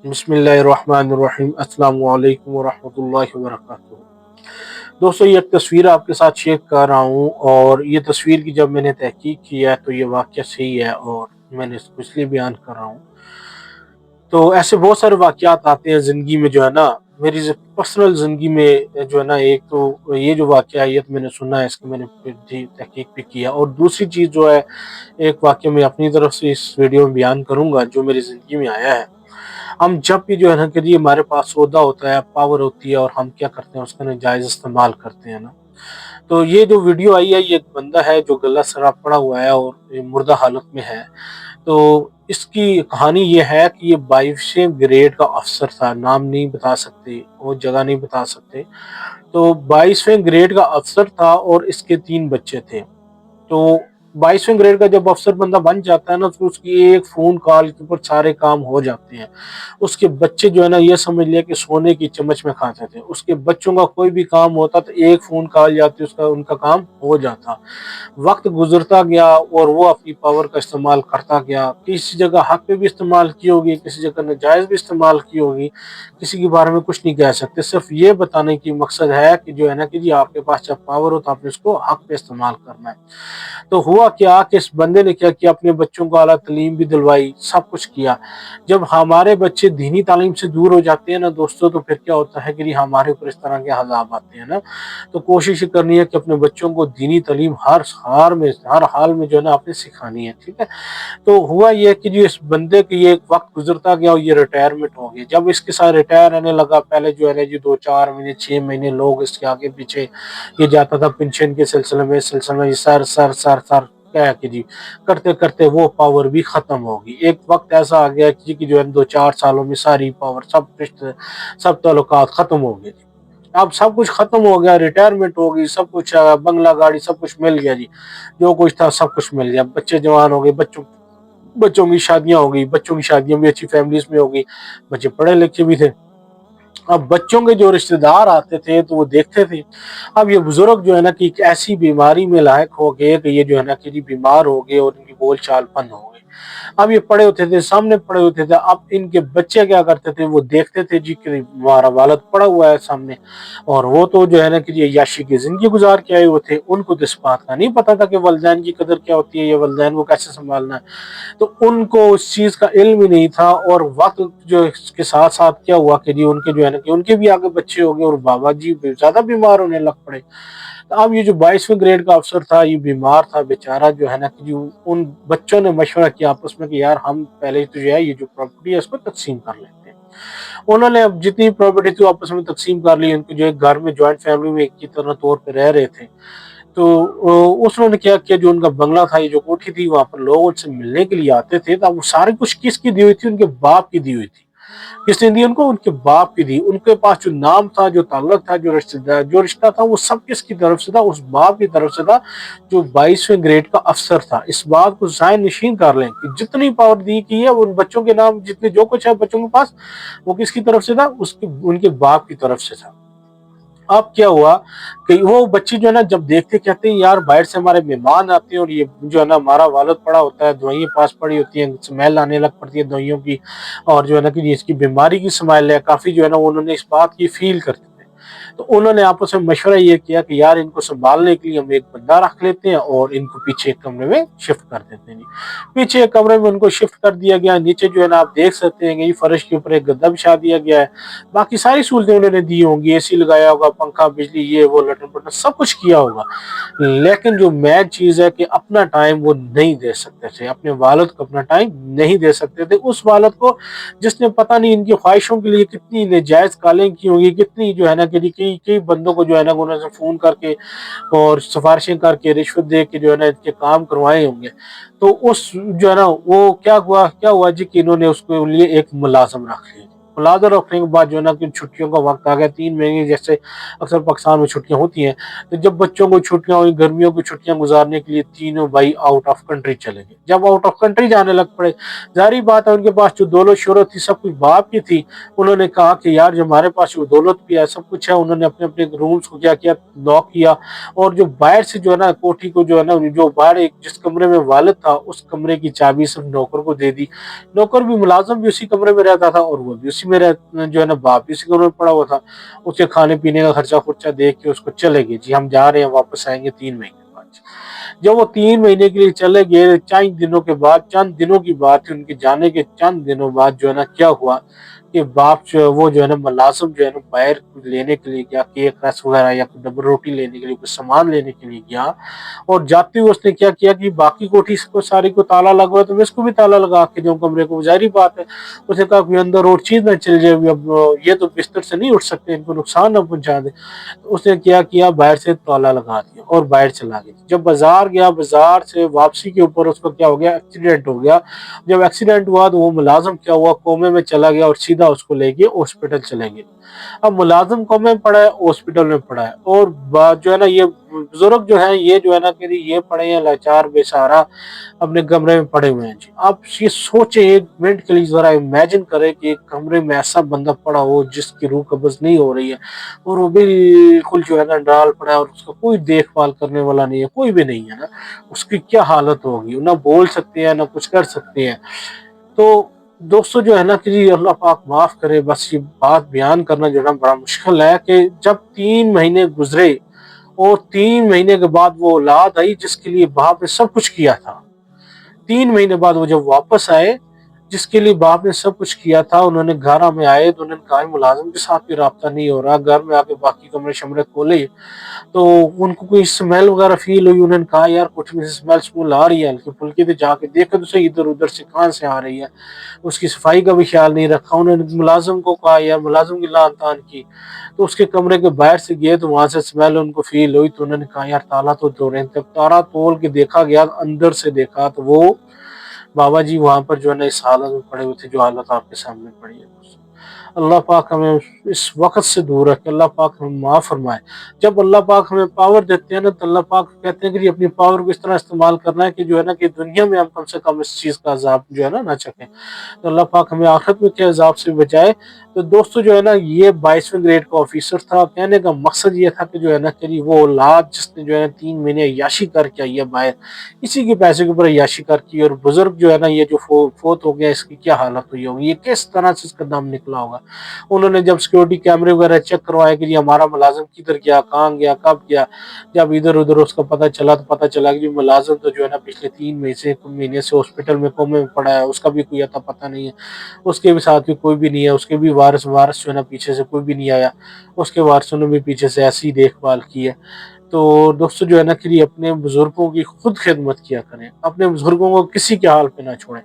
بسم اللہ الرحمن الرحیم۔ السلام علیکم ورحمۃ اللہ وبرکاتہ۔ دوستو، یہ ایک تصویر آپ کے ساتھ شیئر کر رہا ہوں، اور یہ تصویر کی جب میں نے تحقیق کیا تو یہ واقعہ صحیح ہے، اور میں نے اس کو اس لیے بیان کر رہا ہوں۔ تو ایسے بہت سارے واقعات آتے ہیں زندگی میں، جو ہے نا میری پرسنل زندگی میں جو ہے نا، ایک تو یہ جو واقعہ ہے یہ میں نے سنا ہے، اس کی میں نے تحقیق بھی کیا، اور دوسری چیز جو ہے ایک واقعہ میں اپنی طرف سے اس ویڈیو میں بیان کروں گا جو میری زندگی میں آیا ہے۔ ہم جب بھی جو ہے نا کہ جی ہمارے پاس سودا ہوتا ہے، پاور ہوتی ہے، اور ہم کیا کرتے ہیں اس کا ناجائز استعمال کرتے ہیں نا۔ تو یہ جو ویڈیو آئی ہے، یہ ایک بندہ ہے جو گلہ سراب پڑا ہوا ہے اور یہ مردہ حالت میں ہے۔ تو اس کی کہانی یہ ہے کہ یہ 22ویں گریڈ کا افسر تھا، نام نہیں بتا سکتے، وہ جگہ نہیں بتا سکتے۔ تو 22ویں گریڈ کا افسر تھا اور اس کے 3 بچے تھے۔ تو 22ویں گریڈ کا جب افسر بندہ بن جاتا ہے نا، تو اس کی ایک فون کال کے اوپر سارے کام ہو جاتے ہیں۔ اس کے بچے جو ہے نا، یہ سمجھ لیا کہ سونے کی چمچ میں کھاتے تھے۔ اس کے بچوں کا کوئی بھی کام ہوتا تو ایک فون کال جاتی، ان کا کام ہو جاتا۔ وقت گزرتا گیا اور وہ اپنی پاور کا استعمال کرتا گیا۔ کسی جگہ حق پہ بھی استعمال کی ہوگی، کسی جگہ ناجائز بھی استعمال کی ہوگی، کسی کے بارے میں کچھ نہیں کہہ سکتے۔ صرف یہ بتانے کی مقصد ہے کہ جو ہے نا کہ جی آپ کے پاس جب پاور ہو تو آپ نے اس کو حق پہ استعمال کرنا ہے۔ تو ہوا کیا کہ اس بندے نے کیا کیا، اپنے بچوں کو اعلیٰ تعلیم بھی دلوائی، سب کچھ کیا۔ جب ہمارے بچے دینی تعلیم سے دور ہو جاتے ہیں نا دوستو، تو پھر کیا ہوتا ہے کہ ہمارے اوپر اس طرح کے عذاب آتے ہیں نا۔ تو کوشش کرنی ہے کہ اپنے بچوں کو دینی تعلیم ہر حال میں جو ہے نا آپ نے سکھانی ہے، ٹھیک ہے۔ تو ہوا یہ کہ جو اس بندے کے یہ وقت گزرتا گیا اور یہ ریٹائرمنٹ ہو گیا۔ جب اس کے ساتھ ریٹائر رہنے لگا، پہلے جو ہے نا جی 2-4 مہینے 6 مہینے لوگ اس کے آگے پیچھے یہ جاتا تھا پنشن کے سلسلے میں سر سر سر سر کہہ کہ جی کرتے کرتے وہ پاور بھی ختم ہوگی۔ ایک وقت ایسا آ گیا کہ جو ہے 2-4 سالوں میں ساری پاور، سب رشتے، سب تعلقات ختم ہو گئے جی۔ اب سب کچھ ختم ہو گیا، ریٹائرمنٹ ہو گئی، سب کچھ بنگلہ گاڑی سب کچھ مل گیا جی۔ جو کچھ تھا سب کچھ مل گیا، بچے جوان ہو گئے، بچوں کی شادیاں ہو گئی، بچوں کی شادیاں بھی اچھی فیملیز میں ہو گئی، بچے پڑھے لکھے بھی تھے۔ اب بچوں کے جو رشتہ دار آتے تھے تو وہ دیکھتے تھے۔ اب یہ بزرگ جو ہے نا کہ ایک ایسی بیماری میں لاحق ہو گئے کہ یہ جو ہے نا کہ جی بیمار ہو گئے اور ان کی بول چال بند ہو گئی۔ اب یہ پڑے ہوتے تھے، سامنے پڑے ہوتے تھے۔ اب ان کے بچے کیا کرتے تھے، وہ دیکھتے تھے جی کہ ہمارا والد پڑا ہوا ہے سامنے، اور وہ تو جو ہے نا کہ یہ یاشی کی زندگی گزار کے آئے ہوئے تھے۔ ان کو تو اس بات کا نہیں پتا تھا کہ والدین کی قدر کیا ہوتی ہے، یہ والدین کو کیسے سنبھالنا ہے۔ تو ان کو اس چیز کا علم ہی نہیں تھا، اور وقت جو اس کے ساتھ ساتھ کیا ہوا کہ جی ان کے جو ہے نا کہ ان کے بھی آگے بچے ہو گئے، اور بابا جی زیادہ بیمار ہونے لگ پڑے۔ تو اب یہ جو 22ویں گریڈ کا افسر تھا، یہ بیمار تھا بیچارہ، جو ہے نا کہ جو ان بچوں نے مشورہ کیا آپس میں کہ یار ہم پہلے تو جو ہے یہ جو پراپرٹی ہے اس کو تقسیم کر لیتے ہیں۔ انہوں نے اب جتنی پراپرٹی تھی آپس میں تقسیم کر لی۔ ان کے جو ایک گھر میں جوائنٹ فیملی میں ایک کی طرح طور پہ رہ رہے تھے۔ تو اس نے کیا کیا، جو ان کا بنگلہ تھا، یہ جو کوٹھی تھی، وہاں پر لوگ ان سے ملنے کے لیے آتے تھے۔ تو وہ سارے کچھ کس کی دی ہوئی تھی، ان کے باپ کی دی ہوئی تھی۔ کس نے دی ان کو، ان کے باپ کی دی۔ ان کے پاس جو نام تھا، جو تعلق تھا، جو رشتہ تھا، وہ سب کس کی طرف سے تھا، اس باپ کی طرف سے تھا جو 22ویں گریڈ کا افسر تھا۔ اس بات کو ذہن نشین کر لیں کہ جتنی پاور دی کی ہے، وہ ان بچوں کے نام، جتنے جو کچھ ہے بچوں کے پاس، وہ کس کی طرف سے تھا، ان کے باپ کی طرف سے تھا۔ اب کیا ہوا کہ وہ بچے جو ہے نا جب دیکھتے کہتے ہیں یار باہر سے ہمارے مہمان آتے ہیں، اور یہ جو ہے نا ہمارا والد پڑا ہوتا ہے، دوائیں پاس پڑی ہوتی ہیں، سمیل آنے لگ پڑتی ہے دوائیوں کی، اور جو ہے نا کہ اس کی بیماری کی سمیل ہے کافی، جو ہے نا انہوں نے اس بات کی فیل کرتے تھے۔ تو انہوں نے آپس میں مشورہ یہ کیا کہ یار ان کو سنبھالنے کے لیے ہم ایک بندہ رکھ لیتے ہیں، اور ان کو پیچھے ایک کمرے میں شفٹ کر دیتے ہیں۔ پیچھے ایک کمرے میں ان کو شفٹ کر دیا گیا۔ نیچے جو ہے نا آپ دیکھ سکتے ہیں کہ فرش کے اوپر ایک گدا بچھا دیا گیا ہے۔ باقی ساری سہولتیں انہوں نے دی ہوں گی، اے سی لگایا ہوگا، پنکھا، بجلی، یہ وہ لٹن پٹن سب کچھ کیا ہوگا۔ لیکن جو مین چیز ہے کہ اپنا ٹائم وہ نہیں دے سکتے تھے، اپنے والد کو اپنا ٹائم نہیں دے سکتے تھے۔ اس والد کو جس نے پتہ نہیں ان کی خواہشوں کے لیے کتنی ناجائز کالیں کی ہوں گی، کتنی جو ہے نا کہ کئی بندوں کو جو ہے نا انہوں نے فون کر کے اور سفارشیں کر کے رشوت دے کے جو ہے نا ان کے کام کروائے ہوں گے۔ تو اس جو ہے نا وہ کیا ہوا جی کہ انہوں نے اس کے لیے ایک ملازم رکھ لیا۔ प्लाज़ा रखने के बाद जो है ना कि छुट्टियों का वक़्त आ गया, 3 महीने जैसे अक्सर पाकिस्तान में छुट्टियाँ होती हैं, तो जब बच्चों को छुट्टियाँ हुई, गर्मियों की छुट्टियाँ गुज़ारने के लिए तीनों भाई आउट ऑफ कंट्री चले गए। जब आउट ऑफ कंट्री जाने लग पड़े, ज़ाहिर-सी बात है उनके पास जो दौलत-शोहरत थी सब कुछ बाप की थी। उन्होंने कहा कि यार जो हमारे पास जो दौलत भी है, सब कुछ है, उन्होंने अपने-अपने रूम्स को क्या किया, लॉक किया और जो बाहर से जो है ना कोठी को जो है ना जो बाहर एक जिस कमरे में वालिद था, उस कमरे की चाबी सिर्फ़ नौकर को दे दी। नौकर भी मुलाज़िम भी उसी कमरे में रहता था और वो भी उसी में जो है ना बाप भी उसी कमरे में पड़ा हुआ था। उसके खाने-पीने का खर्चा-खुर्चा दे के उसको चले गए, जी हम जा रहे हैं, वापस आएँगे 3 महीने बाद। जब वो 3 महीने के लिए चले गए, चंद दिनों की बात थी, उनके जाने के चंद दिनों बाद जो है ना क्या हुआ कि बाप जो वो जो है ना मुलाज़िम जो है ना बाहर लेने के लिए गया, केक रस वगैरह या कोई डबल रोटी लेने के लिए, कुछ सामान लेने के लिए गया और जाते हुए उसने क्या किया कि बाकी कोठी को सारी को ताला लगा हुआ है, तो मैं इसको भी ताला लगा के दूँ कमरे को, ज़ाहिर-सी बात है। उसने कहा कोई अंदर और चीज़ ना चली जाए, अब ये तो बिस्तर से नहीं उठ सकते, इनको नुकसान ना पहुँचा दें। तो उसने क्या किया, बाहर से ताला लगा दिया और बाहर चला गया। जब बाज़ार गया, बाज़ार से वापसी के ऊपर उसका क्या हो गया, एक्सीडेंट हो गया। जब एक्सीडेंट हुआ तो वो मुलाज़िम क्या हुआ, कोमे में चला गया और सीधा उसको लेके हॉस्पिटल चले गए। अब मुलाज़िम कोमे में पड़ा है, हॉस्पिटल में पड़ा है और जो है ना ये बुजुर्ग जो है ये जो है ना कि ये पड़े हैं लाचार बेसहारा अपने कमरे में पड़े हुए हैं जी। आप ये सोचें, 1 मिनट के लिए ज़रा इमेजिन करें कि एक कमरे में ऐसा बंदा पड़ा हो जिसकी रूह कब्ज़ नहीं हो रही है और वो बिल्कुल जो है ना डाल पड़ा है और उसका कोई देखभाल करने वाला नहीं है, कोई भी नहीं है ना, उसकी क्या हालत होगी? ना बोल सकते हैं, ना कुछ कर सकते हैं। तो दोस्तों जो है ना कि जी अल्लाह पाक माफ़ करे, बस ये बात बयान करना जो है ना बड़ा मुश्किल है कि जब 3 महीने गुज़रे और 3 महीने के बाद वो औलाद आई जिसके लिए बाप ने सब कुछ किया था। 3 महीने बाद वो जब वापस आए, जिसके लिए बाप ने सब कुछ किया था, उन्होंने घर में आए तो उन्होंने कहा मुलाज़िम के साथ भी राब्ता नहीं हो रहा, घर में आके बाकी कमरे-शमरे खोले तो उनको कोई स्मेल वगैरह फ़ील हुई, उन्होंने कहा यार कुछ मुझे स्मेल आ रही है हल्की-फुल्की, तो जाके देखा तो सही इधर-उधर से कहाँ से आ रही है। उसकी सफाई का भी ख़्याल नहीं रखा, उन्होंने मुलाज़िम को कहा यार मुलाज़िम की लान-तान की, तो उसके कमरे के बाहर से गए तो वहाँ से स्मेल उनको फ़ील हुई तो उन्होंने कहा यार ताला तो तोड़ रहे हैं। जब ताला तोड़ के देखा गया, अंदर से देखा तो वो बाबा जी वहाँ पर जो है ना इस हालत में पड़े हुए थे, जो हालत आपके सामने पड़ी है दोस्तों। अल्लाह पाक हमें इस वक़्त से दूर रखे, अल्लाह पाक हमें माफ़ फरमाए। जब अल्लाह पाक हमें पावर देते हैं ना, तो अल्लाह पाक कहते हैं कि जी अपनी पावर को इस तरह इस्तेमाल करना है कि जो है ना कि दुनिया में हम कम से कम इस चीज़ का अज़ाब जो है ना चखें। तो अल्लाह पाक हमें आखिरत में के अज़ाब से बचाए। तो दोस्तों जो है ना ये 22वें ग्रेड का ऑफ़िसर था। कहने का मकसद ये था कि जो है ना कि जी वो औलाद जिसने जो है ना 3 महीने अय्याशी करके आई है बाहर, इसी के पैसे के ऊपर अय्याशी करके, और बुज़ुर्ग जो है ना ये जो फ़ौत हो गया, इसकी क्या हालत हुई होगी, ये किस तरह से इसका दम निकला होगा। उन्होंने जब सिक्योरिटी कैमरे वगैरह चेक करवाए कि जी हमारा मुलाज़िम किधर गया, कहाँ गया, कब गया, जब इधर-उधर उसका पता चला तो पता चला कि मुलाज़िम तो जो है ना पिछले 3 महीने से हॉस्पिटल में कोमे में पड़ा है, उसका भी कोई अता पता नहीं है। उसके भी साथ भी कोई भी नहीं है, उसके भी वारिस वारिस जो है ना पीछे से कोई भी नहीं आया। उसके वारिसों ने भी पीछे से ऐसी ही देखभाल की है। तो दोस्तों जो है ना कि अपने बुज़ुर्गों की खुद खिदमत किया करें, अपने बुज़ुर्गों को किसी के हाल पे ना छोड़ें।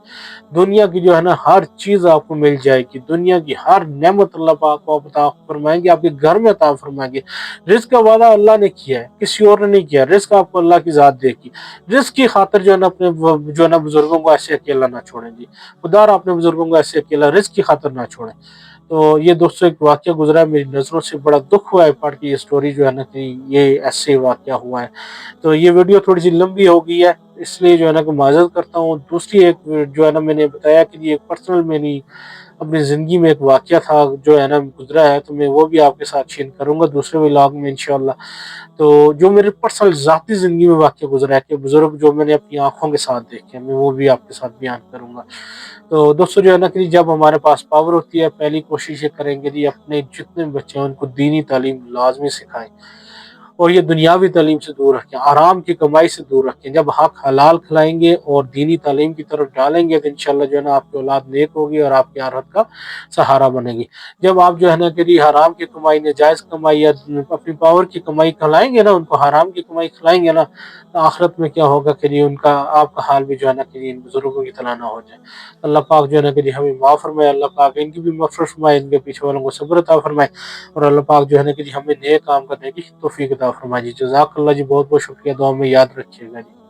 दुनिया की जो है ना हर चीज़ आपको मिल जाएगी, दुनिया की हर नेमत अल्लाह पाक को अता फरमाएँगे, आपके घर में अता फरमाएँगे। रिज़्क़ का वादा अल्लाह ने किया है, किसी और ने नहीं किया। रिज़्क़ आपको अल्लाह की ज़ात देगी। रिज़्क़ की खातिर जो है ना अपने जो है ना बुज़ुर्गों को ऐसे अकेला ना छोड़ें जी। खुदारा अपने बुज़ुर्गों को ऐसे अकेला रिज़्क़ की खातिर ना छोड़ें। तो ये दोस्तों एक वाक़या गुज़रा है मेरी नज़रों से, बड़ा दुःख हुआ है पढ़ के ये स्टोरी जो है ना कि ये ऐसे वाक़या हुआ है। तो ये वीडियो थोड़ी-सी लंबी हो गई है, इसलिए जो है ना कि माज़रत करता हूँ। दूसरी एक जो है ना मैंने बताया कि ये एक पर्सनल मेरी अपनी ज़िंदगी में एक वाक़या था जो है ना गुज़रा है, तो मैं वो भी आपके साथ शेयर करूँगा दूसरे व्लॉग में इंशाअल्लाह। तो जो मेरे पर्सनल ज़ाती ज़िंदगी में वाक़या गुज़रा है कि बुज़ुर्ग जो मैंने अपनी आँखों के साथ देखे हैं, मैं वो भी आपके साथ बयान करूँगा। तो दोस्तों जो है ना कि जब हमारे पास पावर होती है, पहली कोशिश ये करेंगे जी अपने जितने भी बच्चे हैं उनको दीनी तालीम लाज़मी सिखाएँ। और ये दुनियावी तालीम से दूर रखें, आराम की कमाई से दूर रखें। जब हक हलाल खिलाएँगे और दीनी तालीम की तरफ डालेंगे तो इंशाअल्लाह जो है ना आपकी औलाद नेक होगी और आपकी आखिरत का सहारा बनेगी। जब आप जो है ना कि हराम की कमाई, नाजायज़ कमाई या अपनी पावर की कमाई खिलाएँगे ना उनको, हराम की कमाई खिलाएँगे ना, तो आखिरत में क्या होगा कि उनका आपका हाल भी जो है ना कि इन बुज़ुर्गों की तरह ना हो जाए। अल्लाह पाक जो है ना कि हमें माफ़ फरमाए, अल्लाह पाक इनकी भी मग़फ़िरत फरमाए, इनके पीछे वालों को सब्र अता फरमाए और अल्लाह पाक जो है ना कि हमें नेक काम करने की तौफ़ीक अता फरमाए जी। जज़ाकल्लाह जी, बहुत-बहुत शुक्रिया, दुआ में याद रखिएगा जी।